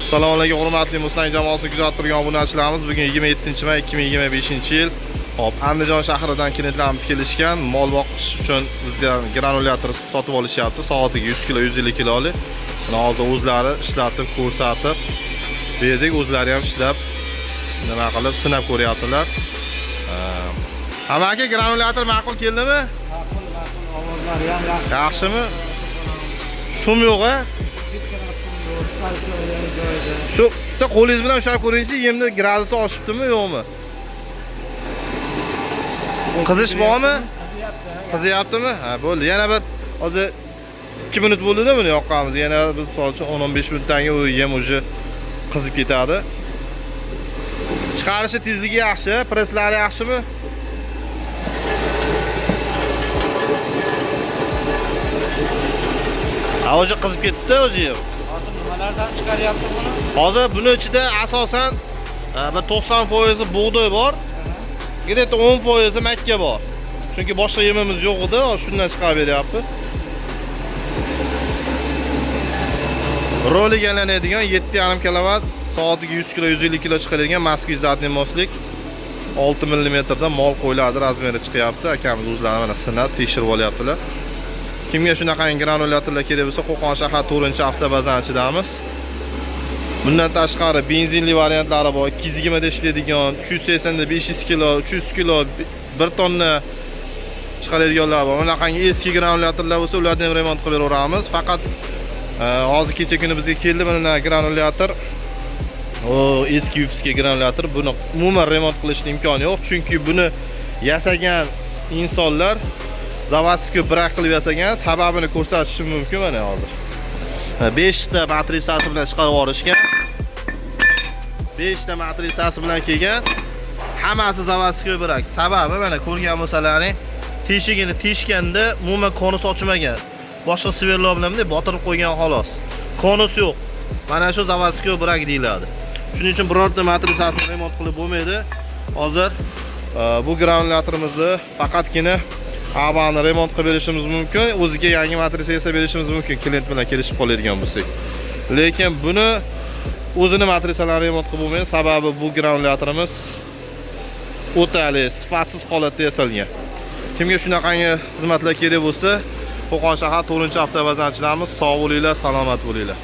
Assalomu alaykum hurmatli Mustang jamoasi kuzatib turgan obunachilarimiz. Bugun 27-may 2025-yil. Hop, Andijon shahridan klientlarimiz kelishgan, mol boqish uchun bizga granulyator sotib olishyapti. Soatiga 100 kilo, 150 kiloli. Buni hozir o'zlari ishlatib, ko'rsatib, berdik, o'zlari ham ishlab, nima qilib sinab ko'ryaptilar. Hamma aka, granulyator ma'qul keldimi? Ma'qul, ovozlari ham yaxshi. Yaxshimi? Shum yo'q-a? Shu qo'lingiz bilan ushlab ko'ringchi, yemni gradusi oshibdimi, yo'qmi? Qizish bormi? Qiziyaptimi? Ha, bo'ldi. Yana bir hozir 2 minut bo'ldi-da buni yoqqanmiz. Yana biz solchi 10-15 minutdan keyin u yem uje qizib ketadi. Chiqarishi tezligi yaxshi, presslari yaxshimi? Hozir qizib ketibdi o'zi ham. Hozir nimalardan chiqaryapti buni? Hozir buni ichida asosan bir 90% bug'doy bor. Где-то 10% makka bor. Chunki boshqa yemimiz yo'q edi, shundan chiqarib beryapmiz. Roliga aylanadigan 7,5 kW, soatiga 100 kilo, 150 kilo chiqaradigan Moskva zatniy moslik 6 mm da mol qo'ylardi razmeri chiqyapti. Akamiz o'zlari mana sinab, tekshirib olyaptilar. Kimga shunaqa granulyatorlar kerak bo'lsa, Qo'qon shahar 4-avtobazanchidamiz. Bundan tashqari benzinli variantlari bor. 220 da ishlaydigan, 280 da 500 kilo, 300 kilo, 1 tonna chiqaradiganlar bor. Bunaqangi eski granulyatorlar bo'lsa, ularni ham remont qilib beramiz. Faqat hozir kecha kuni bizga keldi mana granulyator. O eski yupski granulyator. Buni umuman remont qilishning imkoni yo'q, chunki buni yasagan insonlar zavodskiy brak qilib yasagan, sababini ko'rsatishim mumkin mana hozir. 5 ta matrisasi bilan chiqarib yuborishgan. 5 ta matrisasi bilan kelgan. Hammasi zavodskiy brak. Sababi mana ko'rgan bo'lsalaring, teshigini teshganda umuman konus ochmagan. Boshqa sverlar bilan botirib qo'ygan xolos. Konus yo'q. Mana shu zavodskiy brak deyiladi. Shuning uchun birorta matrisasini remont qilib bo'lmaydi. Hozir bu granulyatorimizni faqatgina avvalni remont qilib berishimiz mumkin, o'ziga yangi matrisa yasab berishimiz mumkin, klient bilan kelishib qoladigan bo'lsak. Lekin buni o'zini matrisalarini remont qilib bo'lmaydi, sababi bu granulyatorimiz o'tali, sifatsiz holatda yasalgan. Kimga shunaqangi xizmatlar kerak bo'lsa, Qo'qon shahar 4-avtobazanchilarimiz, sog' bo'linglar, salomat bo'linglar.